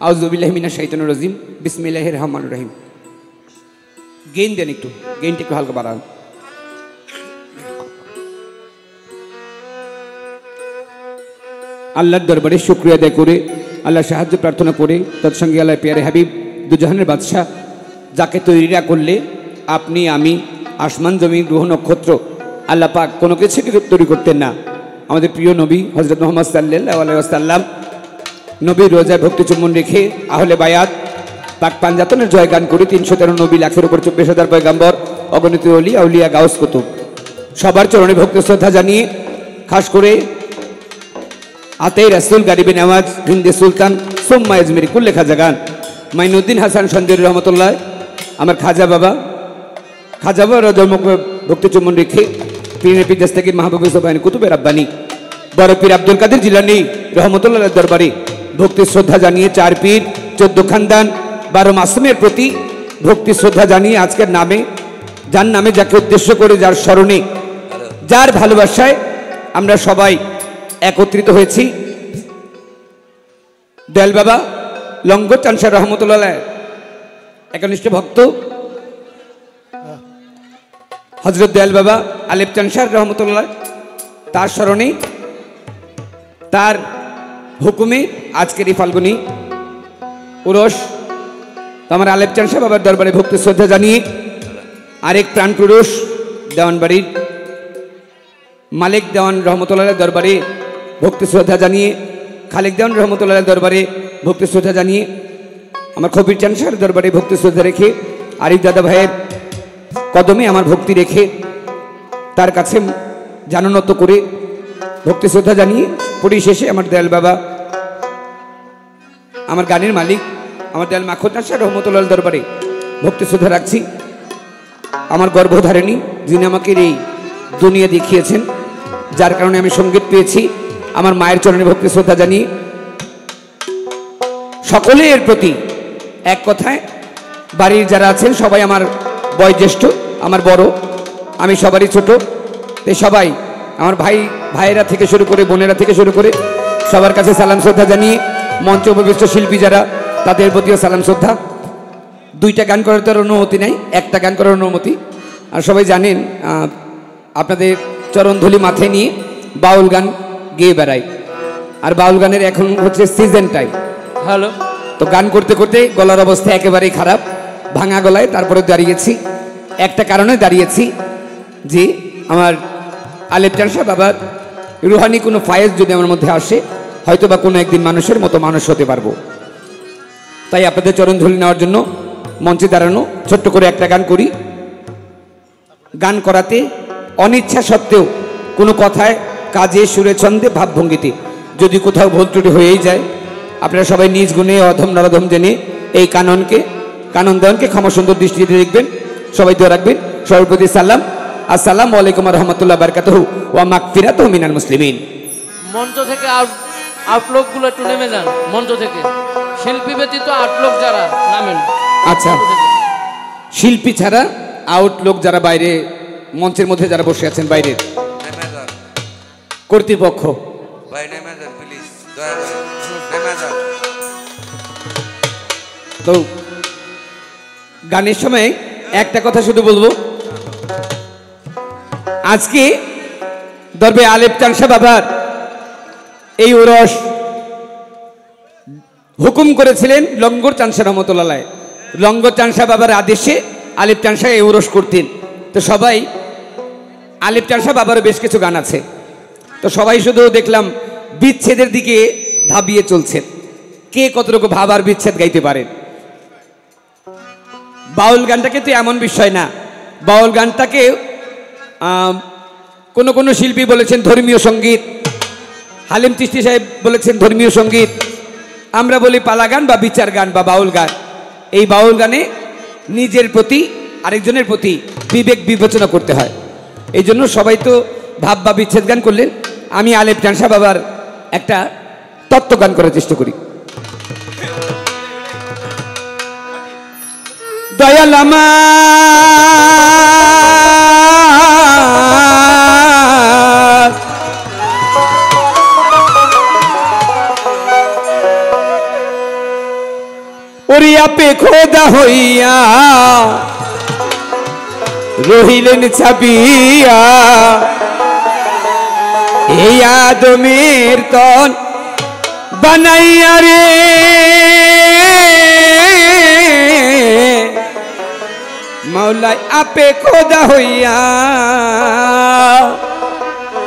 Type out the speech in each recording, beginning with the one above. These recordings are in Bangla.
আউযুবিল্লাহি মিনাশ শাইতানির রাজিম বিসমিল্লাহির রহমানির রহিম। গেইন দেন, একটু গেইনটা একটু হালকা বাড়ান। আল্লাহর দরবারে শুকরিয়া আদায় করে, আল্লাহ সাহায্য প্রার্থনা করে, তৎসঙ্গে আল্লাহ পেয়ারে হাবিব দুজাহানের বাদশাহ, যাকে তৈরিরা করলে আপনি আমি আসমান জমিন গ্রহ নক্ষত্র আল্লাহ পাক কোনো কিছুকে তৈরি করতেন না, আমাদের প্রিয় নবী হযরত মুহাম্মদ সাল্লাল্লাহু আলাইহি ওয়াসাল্লাম নবীর রোজায় ভক্তি চুম্বন রেখে আহলে বায়াত পাক পাঞ্জাতনের জয়গান করে ৩১৩ নবী, লাখের উপর ২৪,০০০ পয়গাম্বর, অগণিত ওলি আউলিয়া গাউস কুতুব সবার চরণে ভক্তি শ্রদ্ধা জানিয়ে, খাস করে আতে রাসূল গারিবে নামাজ হিন্দে সুলতান সোম্মা আজমেরি কুল্লে খাজা গান মাইনুদ্দিন হাসান সঞ্জরি রহমতুল্লাহ, আমার খাজা বাবা জন্ম ভক্তি চুম্বন রেখে পীরের পীর দস্তগীর মাহবুব সুবহান কুতুবের রাব্বানি বড় পীর আব্দুল কাদের জিলানী রহমতুল্লাহ দরবারে ভক্তি শ্রদ্ধা জানিয়ে ৪ পীর ১৪ খানদান ১২ মাসুমের প্রতি ভক্তি শ্রদ্ধা জানিয়ে আজকের নামে, যার নামে, যাকে উদ্দেশ্য করে, যার স্মরণে, যার ভালোবাসায় আমরা সবাই একত্রিত হয়েছি, দয়াল বাবা লঙ্গর চানসার রহমতুল্লাহ একনিষ্ঠ ভক্ত হযরত দয়াল বাবা আলেপ চানসার রহমতুল্লাহ, তার স্মরণে, তার হুকুমে আজকের এই ফাল্গুনী উরস। তো আমার আলেপ চানসার বাবার দরবারে ভক্তি শ্রদ্ধা জানিয়ে আরেক প্রাণ পুরুষ দেওয়ানবাড়ির মালিক দেওয়ান রহমতুল্লাহ দরবারে ভক্তি শ্রদ্ধা জানিয়ে, খালেক দেওয়ান রহমতুল্লাহ দরবারে ভক্তি শ্রদ্ধা জানিয়ে, আমার খবির চানসার দরবারে ভক্তি শ্রদ্ধা রেখে, আরিফ দাদা ভাইয়ের কদমে আমার ভক্তি রেখে, তার কাছে জানানত করে ভক্তি শ্রদ্ধা জানিয়ে, পরিশেষে আমার দয়াল বাবা, আমার গানের মালিক, আমার দয়াল মাখুদ চানসার রহমতুল্লাহ দরবারে ভক্তি শ্রদ্ধা রাখছি। আমার গর্ভধারিণী, যিনি আমাকে এই দুনিয়া দেখিয়েছেন, যার কারণে আমি সঙ্গীত পেয়েছি, আমার মায়ের চরণে ভক্তি শ্রদ্ধা জানিয়ে, সকলের প্রতি এক কথায়, বাড়ির যারা আছেন সবাই আমার বয়োজ্যেষ্ঠ, আমার বড়, আমি সবারই ছোট, তাই সবাই আমার ভাইয়েরা থেকে শুরু করে, বোনেরা থেকে শুরু করে সবার কাছে সালাম শ্রদ্ধা জানিয়ে, মঞ্চ উপবিষ্ট শিল্পী যারা, তাদের প্রতিও সালাম শ্রদ্ধা। 2টা গান করার তো অনুমতি নাই, একটা গান করার অনুমতি। আর সবাই জানেন আপনাদের চরণধুলি মাথায় নিয়ে বাউল গান গেয়ে বেড়াই, আর বাউল গানের এখন হচ্ছে সিজন টাইম। হ্যালো, তো গান করতে করতে গলার অবস্থা একেবারেই খারাপ, ভাঙা গলায় তারপরে দাঁড়িয়েছি। একটা কারণে দাঁড়িয়েছি যে আমার আলেপ চানসার বাবার রুহানি কোনো ফায়েজ যদি আমার মধ্যে আসে, হয়তো বা কোনো একদিন মানুষের মতো মানুষ হতে পারবো। তাই আপনাদের চরণধুলি নেওয়ার জন্য মঞ্চে দাঁড়ানো, ছোট্ট করে একটা গান করি। গান করাতে অনিচ্ছা সত্ত্বেও কোনো কথায়, কাজে, সুরে, ছন্দে, ভাবভঙ্গিতে যদি কোথাও ভুল ত্রুটি হয়েই যায়, আপনারা সবাই নিজ গুণে অধম নরধম জেনে এই কানন দেওয়ানকে ক্ষমা সুন্দর দৃষ্টিতে দেখবেন, সবাই দোয়া রাখবেন। সর্বপ্রতি সালাম, আসসালামু আলাইকুম ওয়া রাহমাতুল্লাহি ওয়া বারাকাতুহু ওয়া মাগফিরাতুহু মিনাল মুসলিমিন। মঞ্চ থেকে আউটলুকগুলো একটু নেমে যান, মঞ্চ থেকে শিল্পী ব্যতীত আউটলুক যারা নামেন। আচ্ছা, শিল্পী ছাড়া আউটলুক যারা বাইরে মঞ্চের মধ্যে যারা বসে আছেন, বাইরের কর্তৃপক্ষ, তো গানের সময় একটা কথা শুধু বলবো, আজকে দরবে আলেপ চানসার বাবার এই উরস হুকুম করেছিলেন লঙ্গর চানসার রহমতুল্লাহ। লঙ্গর চানসার বাবার আদেশে আলেপ চানসার এই উরস করতেন। তো সবাই, আলেপ চানসার বাবারও বেশ কিছু গান আছে, তো সবাই শুধু দেখলাম বিচ্ছেদের দিকে ধাবিয়ে চলছেন। কে কতটুকু ভাব আর বিচ্ছেদ গাইতে পারেন? বাউল গানটাকে তো এমন বিষয় না, বাউল গানটাকে কোনো শিল্পী বলেছেন ধর্মীয় সঙ্গীত, হালিম চিশতি সাহেব বলেছেন ধর্মীয় সঙ্গীত, আমরা বলি পালা গান বা বিচার গান বা বাউল গান। এই বাউল গানে নিজের প্রতি, আরেকজনের প্রতি বিবেক বিবেচনা করতে হয়। এই জন্য সবাই তো ভাব বা বিচ্ছেদ গান করলেন, আমি আলেপ চানসার বাবার একটা তত্ত্ব গান করার চেষ্টা করি। দয়াল আমার ওরে আপে খোদা হইয়া রহিলেন ছাপিয়া এই আদমের তন বানাইয়া রে মাওলাই আপে খোদা হইয়া।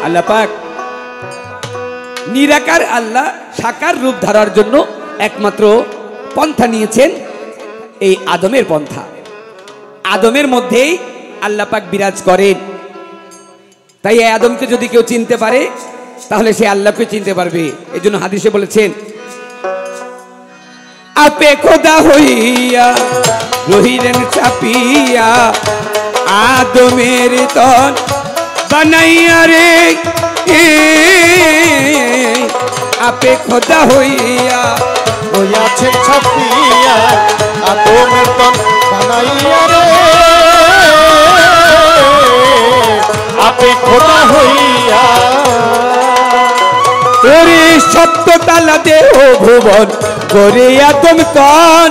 আল্লাহ পাক নিরাকার আল্লাহ সাকার রূপ ধারার জন্য একমাত্র পন্থা নিয়েছেন এই আদমের পন্থা। আদমের মধ্যেই আল্লাহ পাক বিরাজ করেন। তাই এই আদমকে যদি কেউ চিনতে পারে তাহলে সে আল্লাহকে চিনতে পারবে। এই জন্য হাদিসে বলেছেন আপে খোদা হইয়া রহিলেন চাপিয়া আদমের তন বানাইয়া রে আপে খোদা হইয়া হইয়াছেন ছাপিয়া আদমের তন বানাইয়া রে আপে খোদা হইয়া। ওরে সত্য তালা দেহ ভুবন করে আদম তন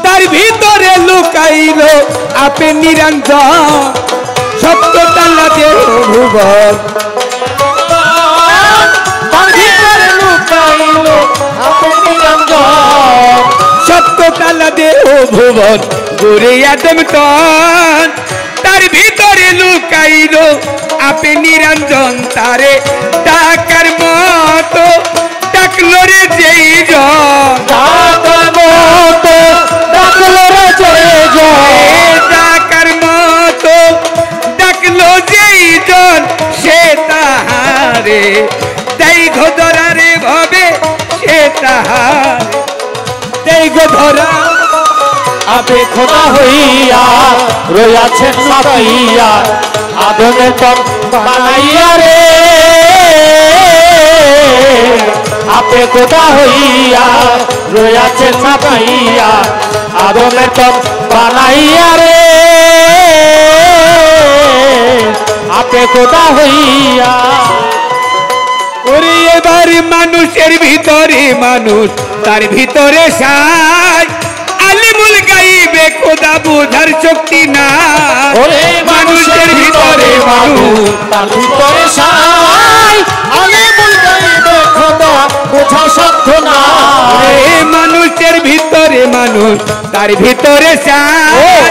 তার ভিতরে লুকাইল আপে নিরঞ্জন। সত্য তালা দেহ ভুবন তার ভিতরে লুকাইল আপে নিরঞ্জন। সত্য তালা দেহ ভুবন করে আদম তন তার ভিতরে লুকাইল আপে নিরঞ্জন। তারে ডাকার মতো ডাকলো রে যেই জন ডাকার মতো ডাকলো রে যেই জন ডাকার মতো ডাকলো যেই জন সে তাহারে দৈঘ ধরারে ভবে সে তাহারে দৈঘ ধরা আপে খোদা হইয়া রইয়াছেন ছাপিয়া আদমের তন বানাইয়া রে আপে খোদা হইয়া রইয়াছেন ছাপিয়া আদমের তন বানাইয়া রে আপে খোদা হইয়া। ওরে এবার মানুষের ভিতরে মানুষ তার ভিতরে সাই আলিমুল গাইবে খোদা বোঝার শক্তি না। ওরে মানুষের ভিতরে মানুষ তার ভিতরে সাই আলিমুল গাইবে খোদা বোঝার শক্তি না। ওরে মানুষের ভিতরে মানুষ তার ভিতরে সাই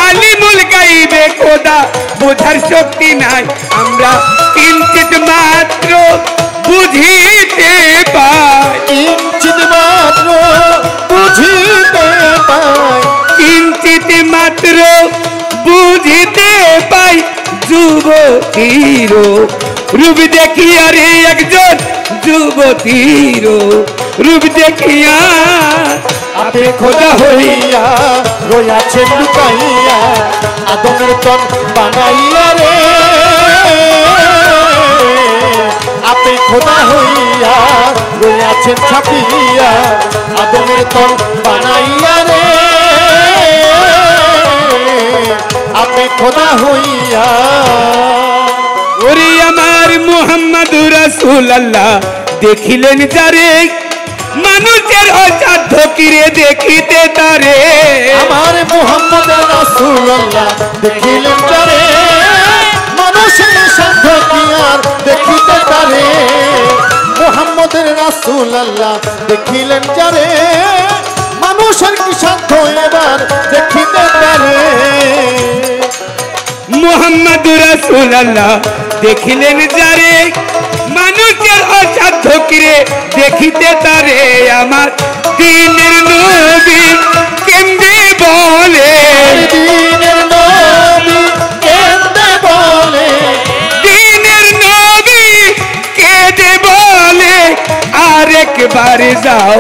আলিমুল গাইবে খোদা বোঝার শক্তি নাই। আমরা কিঞ্চিত মাত্র বুঝিতে পাই কিঞ্চিত মাত্র বুঝিতে পাই কিঞ্চিত মাত্র বুঝিতে পাই যুবতীর রূপ দেখিয়া রে একজন যুবতীর রূপ দেখিয়া আপে খোদা হইয়া রইয়াছেন লুকাইয়া আদমের তন বানাইয়া রে আপে খোদা হইয়া রইয়াছেন ছাপিয়া আদমের তন বানাইয়া রে আপে খোদা হইয়া। ওরে আমার মুহাম্মদুর রাসূলুল্লাহ দেখিলেন যারে মানুষের অসাধ্য কিরে দেখিতে তারে। আমার মুহাম্মদ রাসূলুল্লাহ দেখিলেন যারে মানুষের সাধ্য কি আর দেখিতে পারে। মুহাম্মদ রাসূলুল্লাহ দেখিলেন যারে মানুষের কি সাধ্য এবার দেখিতে পারে। মুহাম্মদুর রাসূলুল্লাহ দেখিলেন যারে মানুষের অসাধ্য কিরে দেখিতে তারে। আমার দিনের নবী কেমনে বলে দিনের নবী কেঁদে বলে দিনের নবী কেঁদে বলে আরেকবার যাও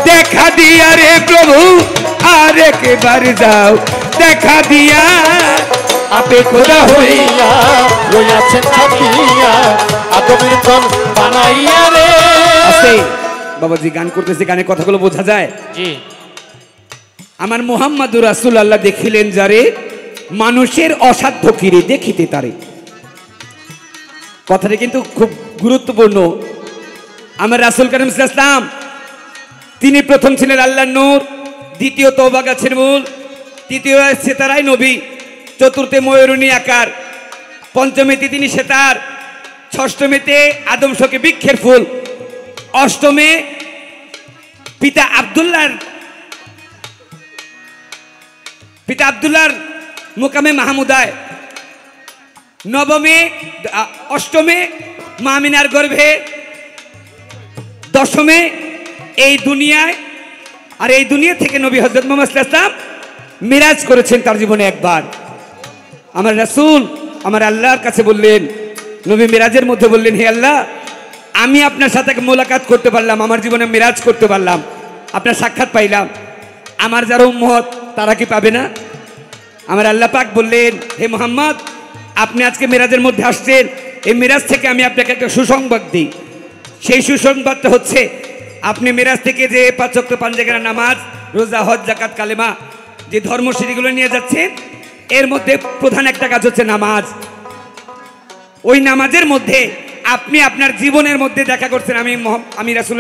দেখা দিয়া রে প্রভু আরেকবার যাও দেখা দিয়া আপে খোদা হইয়া রইয়াছেন ছাপিয়া আদমের তন বানাইয়া রে। আছে বাবাজি গান করতেছে, গানের কথাগুলো বোঝা যায়। জি আমার মুহাম্মদুর রাসূলুল্লাহ দেখিলেন যারে মানুষের অসাধ্য কিরে দেখিতে তারে। কথাটা কিন্তু খুব গুরুত্বপূর্ণ। আমার রাসূল কারীম সাল্লাল্লাহু আলাইহি ওয়াসাল্লাম তিনি প্রথম ছিলেন আল্লাহর নূর, দ্বিতীয় তওবা গাছের মূল, তৃতীয় সেতারাই নবী, চতুর্থে ময়ূরণী আকার, পঞ্চমেতে তিনি সেতার, ষষ্ঠমেতে আদম শোকে বৃক্ষের ফুল, অষ্টমে পিতা আব্দুল্লাহর মুকামে মাহমুদায়, নবমে অষ্টমে মা আমিনার গর্ভে, দশমে এই দুনিয়ায়, আর এই দুনিয়া থেকে নবী হযরত মুহাম্মদ সাল্লাল্লাহু আলাইহি ওয়াসাল্লাম মিরাজ করেছেন তার জীবনে একবার। আমার রাসূল আমার আল্লাহর কাছে বললেন, নবী মিরাজের মধ্যে বললেন, হে আল্লাহ, আমি আপনার সাথে মোলাকাত করতে পারলাম, আমার জীবনে মিরাজ করতে পারলাম, আপনার সাক্ষাৎ পাইলাম, আমার যারা উম্মত তারা কি পাবে না? আমার আল্লাহ পাক বললেন, হে মুহাম্মদ, আপনি আজকে মিরাজের মধ্যে আসছেন, এই মিরাজ থেকে আমি আপনাকে একটা সুসংবাদ দিই। সেই সুসংবাদটা হচ্ছে, আপনি মিরাজ থেকে যে 5 ওয়াক্ত পাঁচগানা নামাজ, রোজা, হজ, যাকাত, কালেমা, যে ধর্মসিদ্ধিগুলো নিয়ে যাচ্ছেন, এর মধ্যে প্রধান একটা কাজ হচ্ছে নামাজ। ওই নামাজের মধ্যে আপনি আপনার জীবনের মধ্যে দেখা করছেন, আমি রাসূল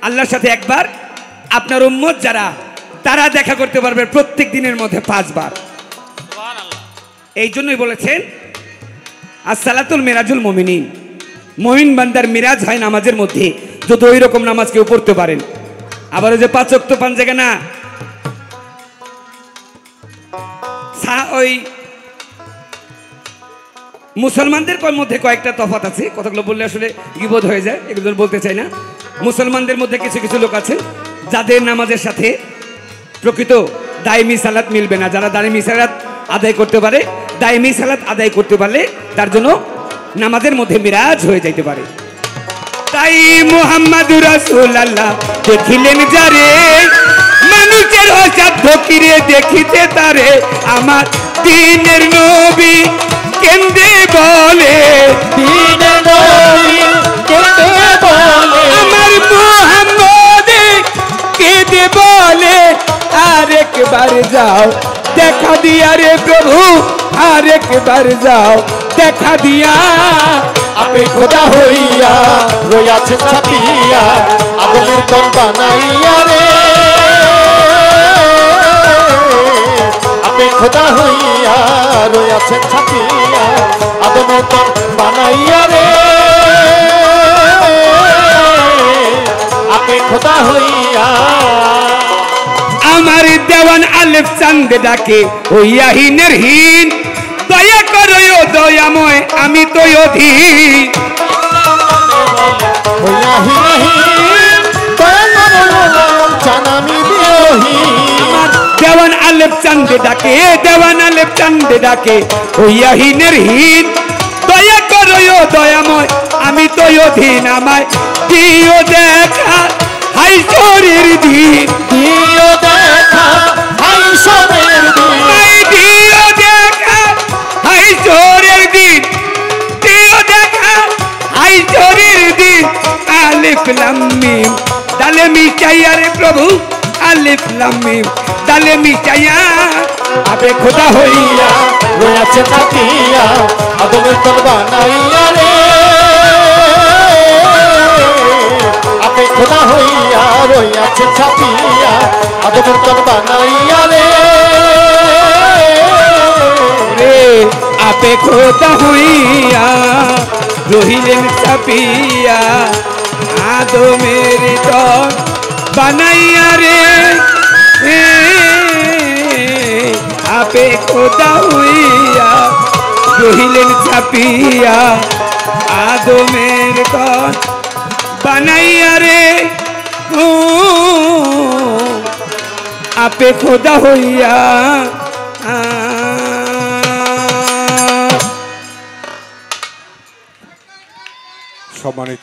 আল্লাহর সাথে একবার, আপনার উম্মত যারা তারা দেখা করতে পারবে প্রত্যেক দিনের মধ্যে 5 বার। এই জন্যই বলেছেন আসসালাতুল মিরাজুল মুমিনিন, মুমিন বান্দার মিরাজ হয় নামাজের মধ্যে, যদি ওই রকম নামাজ কেউ পড়তে পারেন। আবার ওই যে 5 ওয়াক্ত পাঁচগানা, ওই মুসলমানদের মধ্যে কয়েকটা তফাৎ আছে, কথাগুলো বললে আসলে গীবত হয়ে যায়, এগুলো বলতে চাই না। মুসলমানদের মধ্যে কিছু কিছু লোক আছে যাদের নামাজের সাথে প্রকৃত দায়মি সালাত মিলবে না। যারা দায়মি সালাত আদায় করতে পারে, দায়মি সালাত আদায় করতে পারলে তার জন্য নামাজের মধ্যে মিরাজ হয়ে যাইতে পারে। তাই মুহাম্মাদুর রাসূলুল্লাহ দেখিলেন যারে, মানুষের অসাধ্য কিরে দেখিতে তারে, আমার দ্বীনের নবী কেন্দে বলে, দ্বীনের নবী কেঁদে বলে, আমার মুহাম্মদ কেঁদে বলে, আরেকবার যাও দেখা দিয়া রে প্রভু, আরেকবার যাও দেখা দিয়া, আপে খোদা হইয়া রইয়াছে ছাপিয়া, আদমের তন বানাইয়া রে, আপে খোদা হইয়া রইয়াছে ছাপিয়া, আদমের তন বানাইয়া রে, আপে খোদা হইয়া। আমার দেওয়ান আলেফ চাঁদ ডাকে হইয়াহীনের হীন, দয়া করো দয়াময় আমি তো অধীন, আমার দেওয়ান আলেফ চাঁদ ডাকে, দেওয়ান আলেফ চাঁদ ডাকে হইয়াহীনের হীন, দয়া করো দয়াময় আমি তো অধীন, আমায় দিও দেখা হাই শরীর দিন, দিও দেখা হাই শরীর দিন, দিও দেখা হাই শরীর দিন, দিও দেখা হাই শরীর দিন, আলিফ লাম মিম দালে মিশাইয়া রে প্রভু, আলিফ লাম মিম দালে মিশাইয়া, আপে খোদা হইয়া রইয়াছে ছাপিয়া, আদমের তন বানাইয়া রে, আপে খোদা হইয়া রইয়াছে ছাপিয়া, আদমের তন বানাইয়া রে, রে আপে খোদা হইয়া রহিলেন ছাপিয়া, আদমের তন বানাইয়া রে, আপে খোদা হইয়া রহিলেন ছাপিয়া, আদমের তন বানাইয়া রে, আপে খোদা হইয়া। সম্মানিত